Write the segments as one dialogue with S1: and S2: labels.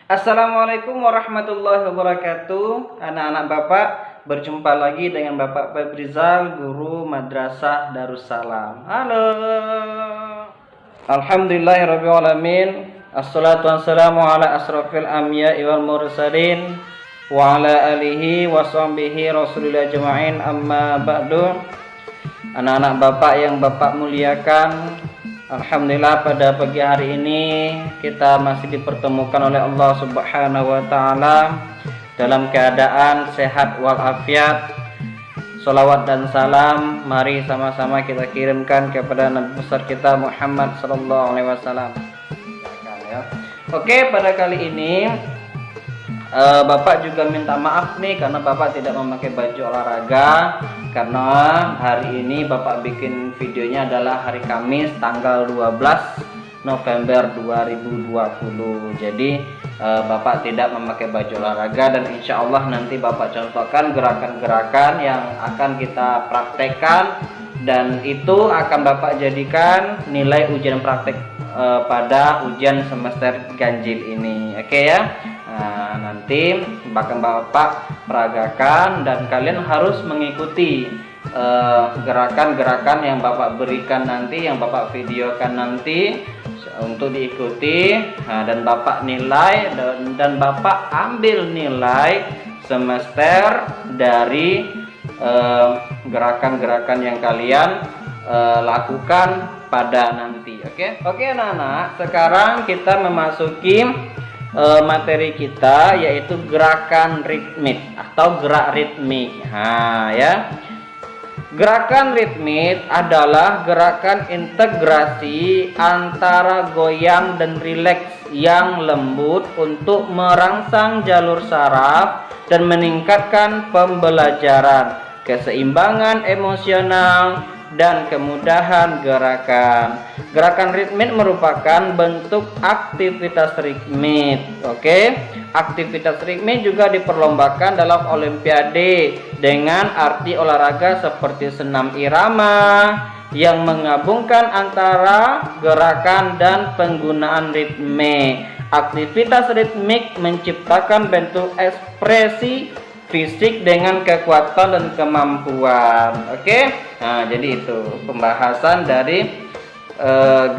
S1: Assalamualaikum warahmatullahi wabarakatuh. Anak-anak Bapak, berjumpa lagi dengan Bapak Febrizal, guru Madrasah Darussalam. Halo. Alhamdulillahirabbil alamin. Assalatu wassalamu ala asrofil anbiya'i wal mursalin wa ala alihi wa sahbihi rasulillah ajma'in, amma ba'du. Anak-anak Bapak yang Bapak muliakan, alhamdulillah pada pagi hari ini kita masih dipertemukan oleh Allah Subhanahu wa taala dalam keadaan sehat walafiat. Sholawat dan salam mari sama-sama kita kirimkan kepada Nabi besar kita Muhammad sallallahu alaihi wasallam. Oke, pada kali ini Bapak juga minta maaf nih karena Bapak tidak memakai baju olahraga, karena hari ini Bapak bikin videonya adalah hari Kamis tanggal 12 November 2020. Jadi Bapak tidak memakai baju olahraga, dan insya Allah nanti Bapak contohkan gerakan-gerakan yang akan kita praktekkan, dan itu akan Bapak jadikan nilai ujian praktek pada ujian semester ganjil ini. Oke ya. Nah, nanti bahkan Bapak peragakan dan kalian harus mengikuti gerakan-gerakan yang Bapak berikan nanti, yang Bapak videokan nanti untuk diikuti. Nah, dan Bapak nilai dan Bapak ambil nilai semester dari gerakan-gerakan yang kalian lakukan pada nanti. Oke anak-anak, sekarang kita memasuki materi kita, yaitu gerakan ritmik atau gerak ritmik. Nah ya, gerakan ritmik adalah gerakan integrasi antara goyang dan rileks yang lembut untuk merangsang jalur saraf dan meningkatkan pembelajaran, keseimbangan emosional, dan kemudahan gerakan. Gerakan ritmik merupakan bentuk aktivitas ritmik. Oke, aktivitas ritmik juga diperlombakan dalam olimpiade dengan arti olahraga seperti senam irama yang menggabungkan antara gerakan dan penggunaan ritme. Aktivitas ritmik menciptakan bentuk ekspresi fisik dengan kekuatan dan kemampuan. Oke, nah jadi itu pembahasan dari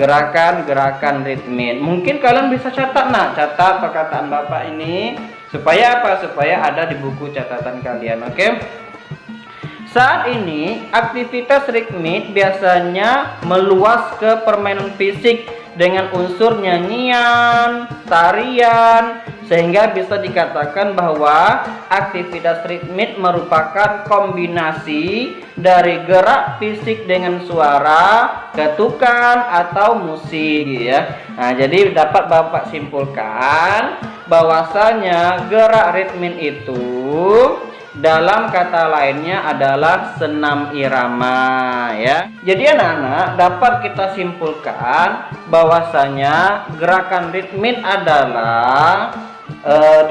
S1: gerakan-gerakan ritmik. Mungkin kalian bisa catat, catat perkataan Bapak ini supaya apa? Supaya ada di buku catatan kalian. Oke. Saat ini aktivitas ritmik biasanya meluas ke permainan fisik dengan unsur nyanyian, tarian, sehingga bisa dikatakan bahwa aktivitas ritmik merupakan kombinasi dari gerak fisik dengan suara, ketukan, atau musik ya. Nah, jadi dapat Bapak simpulkan bahwasanya gerak ritmik itu dalam kata lainnya adalah senam irama ya. Jadi anak-anak, dapat kita simpulkan bahwasanya gerakan ritmik adalah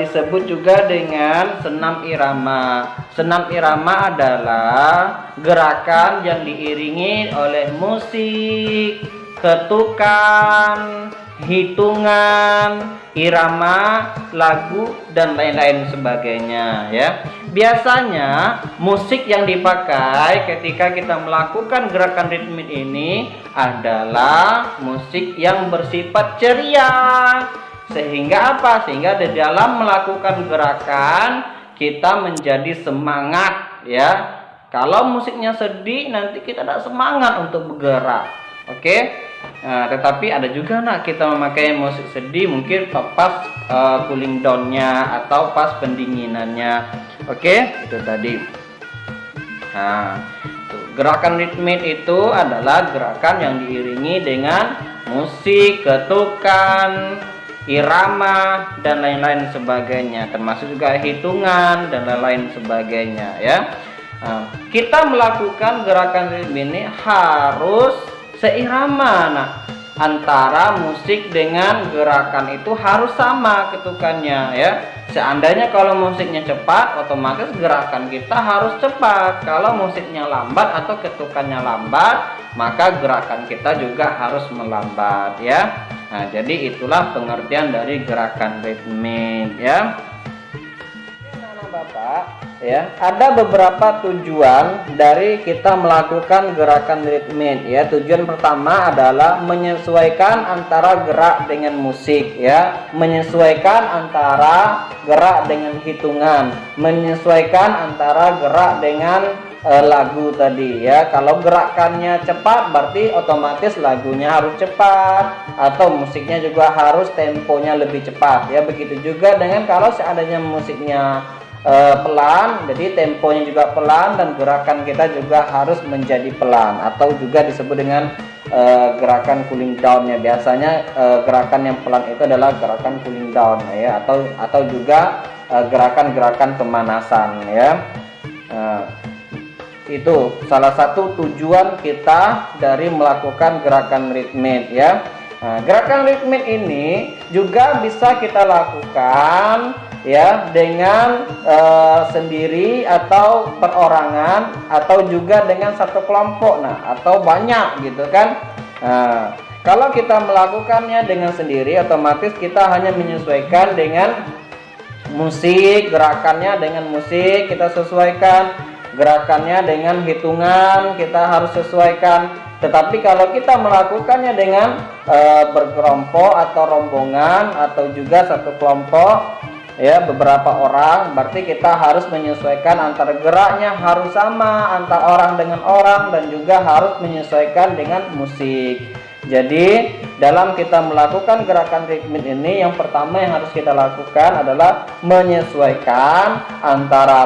S1: disebut juga dengan senam irama. Senam irama adalah gerakan yang diiringi oleh musik, ketukan, hitungan, irama, lagu, dan lain-lain sebagainya ya. Biasanya musik yang dipakai ketika kita melakukan gerakan ritmik ini adalah musik yang bersifat ceria. Sehingga apa? Sehingga di dalam melakukan gerakan kita menjadi semangat ya. Kalau musiknya sedih, nanti kita tidak semangat untuk bergerak. Oke. Nah, tetapi ada juga kita memakai musik sedih mungkin pas cooling downnya atau pas pendinginannya. Oke, itu tadi. Nah, gerakan ritmik itu adalah gerakan yang diiringi dengan musik, ketukan, irama, dan lain-lain sebagainya, termasuk juga hitungan dan lain-lain sebagainya ya. Nah, kita melakukan gerakan ritmik ini harus seirama. Antara musik dengan gerakan itu harus sama ketukannya ya. Seandainya kalau musiknya cepat, otomatis gerakan kita harus cepat. Kalau musiknya lambat atau ketukannya lambat, maka gerakan kita juga harus melambat ya. Nah, jadi itulah pengertian dari gerakan ritmik ya. Anak Bapak, ya, ada beberapa tujuan dari kita melakukan gerakan ritmik ya. Tujuan pertama adalah menyesuaikan antara gerak dengan musik ya, menyesuaikan antara gerak dengan hitungan, menyesuaikan antara gerak dengan lagu tadi ya. Kalau gerakannya cepat berarti otomatis lagunya harus cepat, atau musiknya juga harus temponya lebih cepat ya. Begitu juga dengan kalau seandainya musiknya pelan, jadi temponya juga pelan dan gerakan kita juga harus menjadi pelan, atau juga disebut dengan gerakan cooling down ya. Biasanya gerakan yang pelan itu adalah gerakan cooling down ya, atau juga gerakan-gerakan pemanasan ya. Itu salah satu tujuan kita dari melakukan gerakan ritmik ya. Gerakan ritmik ini juga bisa kita lakukan ya dengan sendiri atau perorangan, atau juga dengan satu kelompok, atau banyak gitu kan. Kalau kita melakukannya dengan sendiri, otomatis kita hanya menyesuaikan dengan musik, gerakannya dengan musik kita sesuaikan, gerakannya dengan hitungan kita harus sesuaikan. Tetapi kalau kita melakukannya dengan berkelompok atau rombongan, atau juga satu kelompok ya, beberapa orang, berarti kita harus menyesuaikan antara geraknya harus sama antar orang dengan orang, dan juga harus menyesuaikan dengan musik. Jadi dalam kita melakukan gerakan ritmik ini, yang pertama yang harus kita lakukan adalah menyesuaikan antara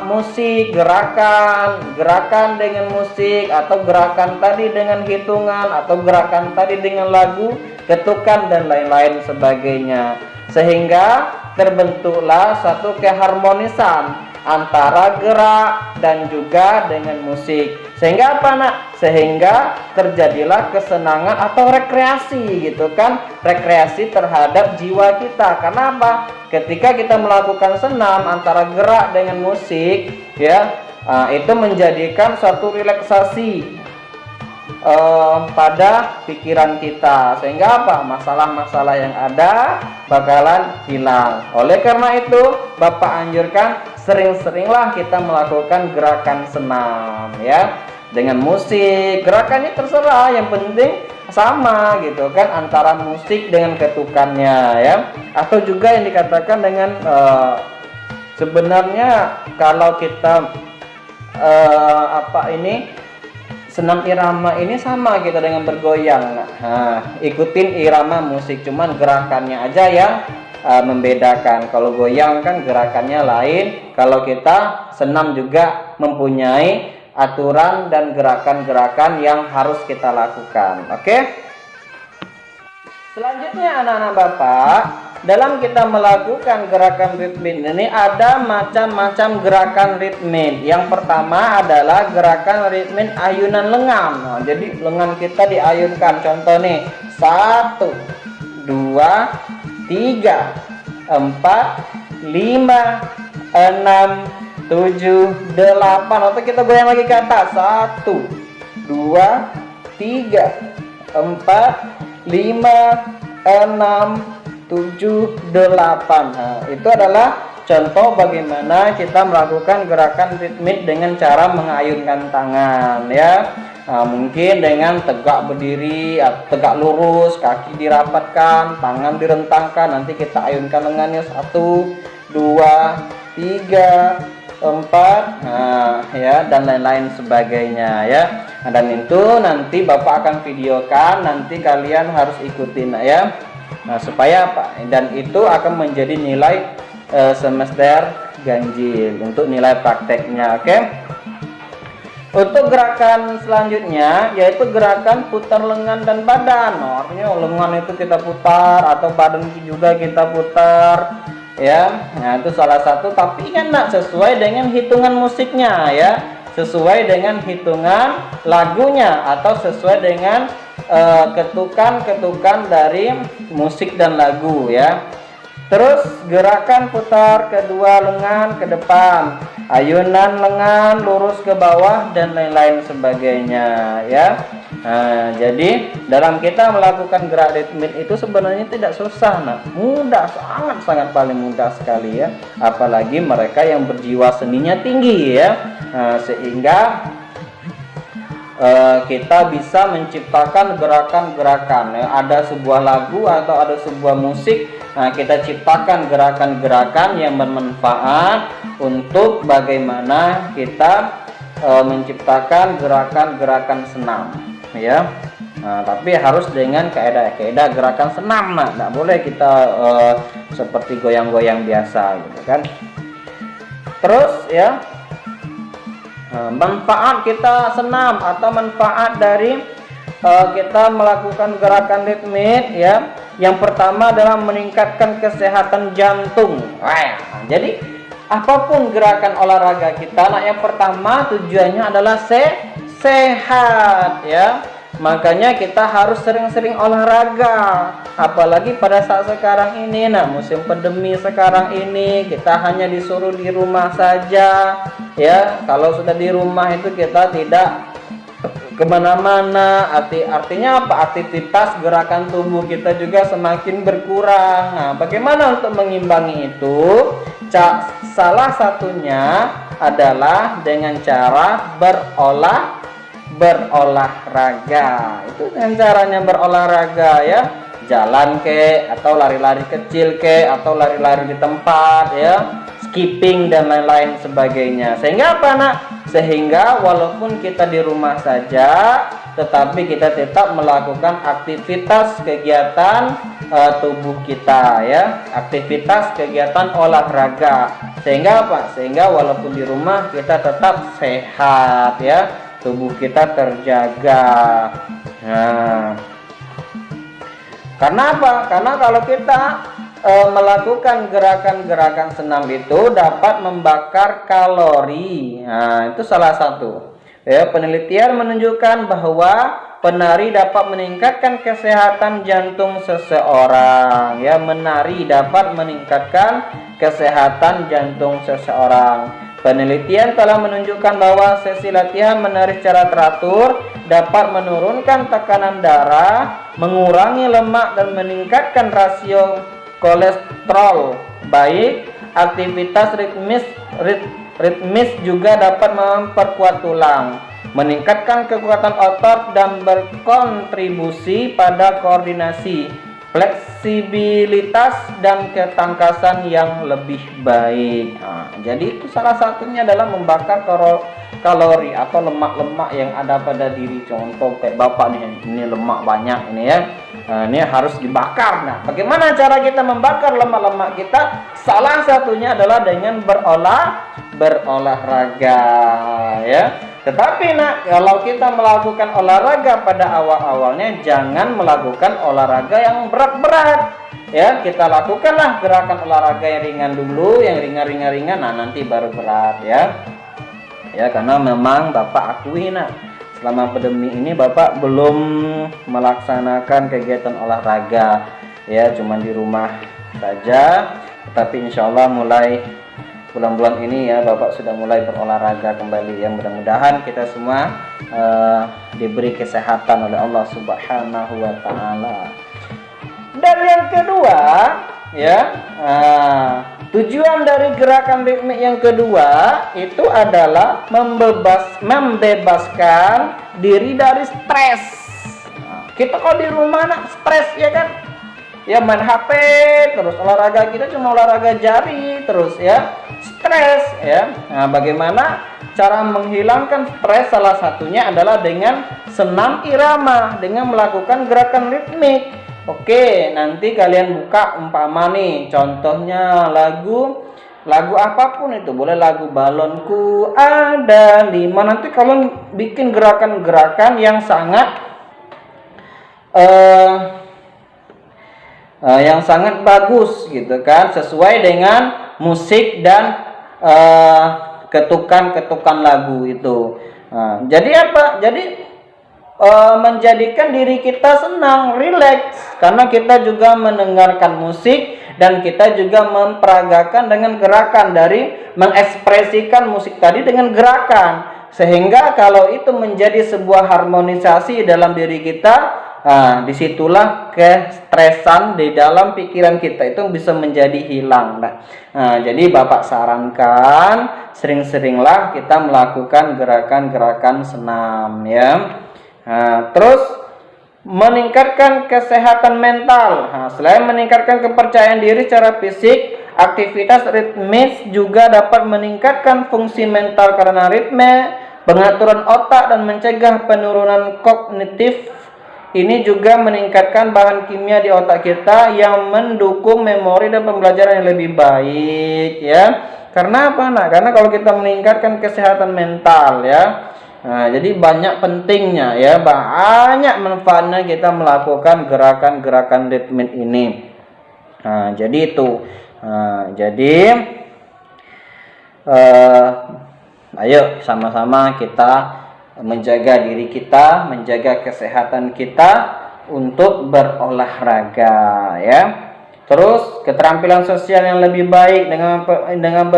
S1: musik, gerakan dengan musik, atau gerakan tadi dengan hitungan, atau gerakan tadi dengan lagu, ketukan dan lain-lain sebagainya, sehingga terbentuklah satu keharmonisan antara gerak dan juga dengan musik. Sehingga apa nak? Sehingga terjadilah kesenangan atau rekreasi gitu kan, rekreasi terhadap jiwa kita. Karena apa? Ketika kita melakukan senam antara gerak dengan musik ya, itu menjadikan suatu relaksasi pada pikiran kita, sehingga apa, masalah-masalah yang ada bakalan hilang. Oleh karena itu Bapak anjurkan sering-seringlah kita melakukan gerakan senam ya, dengan musik. Gerakannya terserah, yang penting sama gitu kan, antara musik dengan ketukannya ya. Atau juga yang dikatakan dengan sebenarnya kalau kita senam irama ini sama kita dengan bergoyang. Ikutin irama musik, cuman gerakannya aja yang membedakan. Kalau goyang kan gerakannya lain, kalau kita senam juga mempunyai aturan dan gerakan-gerakan yang harus kita lakukan. Oke? Selanjutnya anak-anak Bapak, dalam kita melakukan gerakan ritmik ini ada macam-macam gerakan ritmik. Yang pertama adalah gerakan ritmik ayunan lengan. Jadi lengan kita diayunkan. Contoh nih, 1, 2, 3, 4, 5, 6, 7, 8. Atau kita goyang lagi ke atas. 1, 2, 3, 4, 5, 6, 7, 8. Itu adalah contoh bagaimana kita melakukan gerakan ritmik dengan cara mengayunkan tangan ya. Mungkin dengan tegak berdiri, tegak lurus, kaki dirapatkan, tangan direntangkan, nanti kita ayunkan lengannya 1, 2, 3, 4, ya, dan lain-lain sebagainya ya. Dan itu nanti Bapak akan videokan, nanti kalian harus ikutin ya. Supaya apa? Dan itu akan menjadi nilai semester ganjil untuk nilai prakteknya. Oke? Untuk gerakan selanjutnya yaitu gerakan putar lengan dan badan. Artinya lengan itu kita putar atau badan juga kita putar ya. Nah, itu salah satu, tapi kan sesuai dengan hitungan musiknya ya, sesuai dengan hitungan lagunya, atau sesuai dengan ketukan-ketukan dari musik dan lagu ya. Terus gerakan putar kedua lengan ke depan, ayunan lengan lurus ke bawah dan lain-lain sebagainya ya. Nah, jadi dalam kita melakukan gerak ritmik itu sebenarnya tidak susah, nah, mudah, sangat paling mudah sekali ya. Apalagi mereka yang berjiwa seninya tinggi ya. Nah, sehingga kita bisa menciptakan gerakan-gerakan ya. Ada sebuah lagu atau ada sebuah musik, nah, kita ciptakan gerakan-gerakan yang bermanfaat untuk bagaimana kita menciptakan gerakan-gerakan senam ya. Nah, tapi harus dengan kaedah gerakan senam, nah, tidak boleh kita seperti goyang-goyang biasa gitu kan. Terus ya, manfaat kita senam atau manfaat dari kita melakukan gerakan ritmik ya. Yang pertama adalah meningkatkan kesehatan jantung. Jadi apapun gerakan olahraga kita, nah, yang pertama tujuannya adalah sehat ya. Makanya kita harus sering-sering olahraga. Apalagi pada saat sekarang ini, nah, musim pandemi sekarang ini, kita hanya disuruh di rumah saja ya. Kalau sudah di rumah itu kita tidak kemana-mana, artinya apa? Aktivitas gerakan tubuh kita juga semakin berkurang. Nah, bagaimana untuk mengimbangi itu? Salah satunya adalah dengan cara berolahraga. Itu dengan caranya berolahraga ya, jalan ke, atau lari-lari kecil ke, atau lari-lari di tempat ya, skipping dan lain-lain sebagainya. Sehingga apa, nak? Sehingga walaupun kita di rumah saja, tetapi kita tetap melakukan aktivitas kegiatan tubuh kita ya, aktivitas kegiatan olahraga. Sehingga apa? Sehingga walaupun di rumah kita tetap sehat ya, tubuh kita terjaga. Nah, karena apa? Karena kalau kita melakukan gerakan-gerakan senam itu dapat membakar kalori. Nah, itu salah satu. Ya, penelitian menunjukkan bahwa penari dapat meningkatkan kesehatan jantung seseorang. Ya, menari dapat meningkatkan kesehatan jantung seseorang. Penelitian telah menunjukkan bahwa sesi latihan menari secara teratur dapat menurunkan tekanan darah, mengurangi lemak dan meningkatkan rasio kolesterol baik. Aktivitas ritmis juga dapat memperkuat tulang, meningkatkan kekuatan otot dan berkontribusi pada koordinasi, fleksibilitas dan ketangkasan yang lebih baik. Nah, jadi itu salah satunya adalah membakar kalori atau lemak-lemak yang ada pada diri. Contoh kayak bapak nih, ini lemak banyak ini ya. Nah, ini harus dibakar. Nah, bagaimana cara kita membakar lemak-lemak kita? Salah satunya adalah dengan berolahraga ya. Tetapi nak, kalau kita melakukan olahraga pada awal-awalnya jangan melakukan olahraga yang berat-berat ya. Kita lakukanlah gerakan olahraga yang ringan dulu, yang ringan, nah nanti baru berat ya. Ya, karena memang bapak akui, nak, selama pandemi ini bapak belum melaksanakan kegiatan olahraga ya, cuma di rumah saja. Tapi insya Allah mulai bulan-bulan ini ya bapak sudah mulai berolahraga kembali. Yang mudah-mudahan kita semua diberi kesehatan oleh Allah Subhanahu wa Ta'ala. Dan yang kedua ya, tujuan dari gerakan ritmik yang kedua itu adalah membebaskan diri dari stres. Kita kalau di rumah nak stres ya kan, ya main HP terus, olahraga kita cuma olahraga jari terus ya, stres ya. Nah, bagaimana cara menghilangkan stres? Salah satunya adalah dengan senam irama, dengan melakukan gerakan ritmik. Oke, nanti kalian buka umpama nih, contohnya lagu apapun itu, boleh lagu Balonku Ada 5. Nanti kalian bikin gerakan-gerakan yang sangat bagus gitu kan, sesuai dengan musik dan ketukan lagu itu. Nah, jadi apa? Jadi menjadikan diri kita senang, rileks, karena kita juga mendengarkan musik Dan kita juga memperagakan dengan gerakan, dari mengekspresikan musik tadi dengan gerakan. Sehingga kalau itu menjadi sebuah harmonisasi dalam diri kita, disitulah kestresan di dalam pikiran kita itu bisa menjadi hilang. Jadi Bapak sarankan sering-seringlah kita melakukan gerakan-gerakan senam ya. Terus meningkatkan kesehatan mental. Selain meningkatkan kepercayaan diri secara fisik, aktivitas ritmis juga dapat meningkatkan fungsi mental karena ritme, pengaturan otak, dan mencegah penurunan kognitif. Ini juga meningkatkan bahan kimia di otak kita yang mendukung memori dan pembelajaran yang lebih baik ya. Karena apa, Nak? Karena kalau kita meningkatkan kesehatan mental ya, jadi banyak pentingnya ya, banyak manfaatnya kita melakukan gerakan-gerakan ritmik ini. Jadi itu. Jadi ayo sama-sama kita menjaga diri kita, menjaga kesehatan kita untuk berolahraga ya. Terus keterampilan sosial yang lebih baik dengan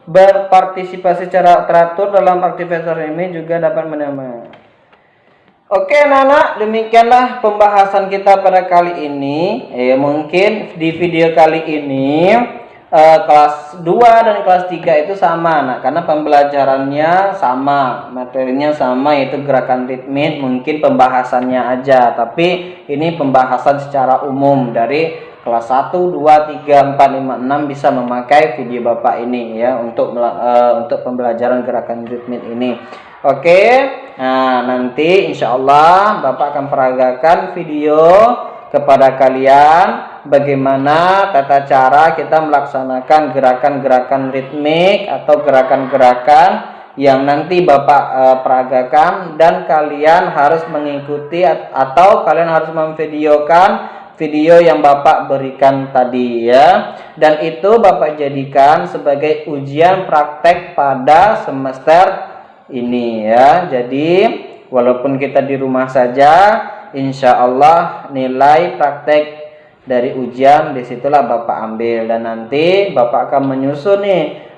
S1: berpartisipasi secara teratur dalam aktivitas ini juga dapat menambah. Oke anak-anak, demikianlah pembahasan kita pada kali ini. Mungkin di video kali ini kelas 2 dan kelas 3 itu sama, nah, karena pembelajarannya sama, materinya sama, yaitu gerakan ritmik. Mungkin pembahasannya aja, tapi ini pembahasan secara umum dari kelas 1, 2, 3, 4, 5, 6 bisa memakai video Bapak ini ya untuk pembelajaran gerakan ritmik ini. Oke, nah nanti insya Allah Bapak akan peragakan video kepada kalian bagaimana tata cara kita melaksanakan gerakan-gerakan ritmik atau gerakan-gerakan yang nanti Bapak peragakan, dan kalian harus mengikuti atau kalian harus memvideokan video yang Bapak berikan tadi ya. Dan itu Bapak jadikan sebagai ujian praktek pada semester ini ya. Jadi walaupun kita di rumah saja, insya Allah nilai praktek dari ujian disitulah Bapak ambil, dan nanti Bapak akan menyusun nih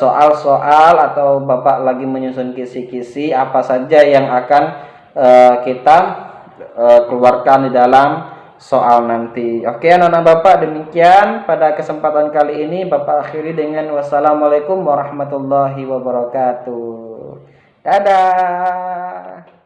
S1: soal-soal atau Bapak lagi menyusun kisi-kisi apa saja yang akan kita keluarkan di dalam soal nanti. Oke anak-anak Bapak, demikian pada kesempatan kali ini Bapak akhiri dengan wassalamualaikum warahmatullahi wabarakatuh. Dadah.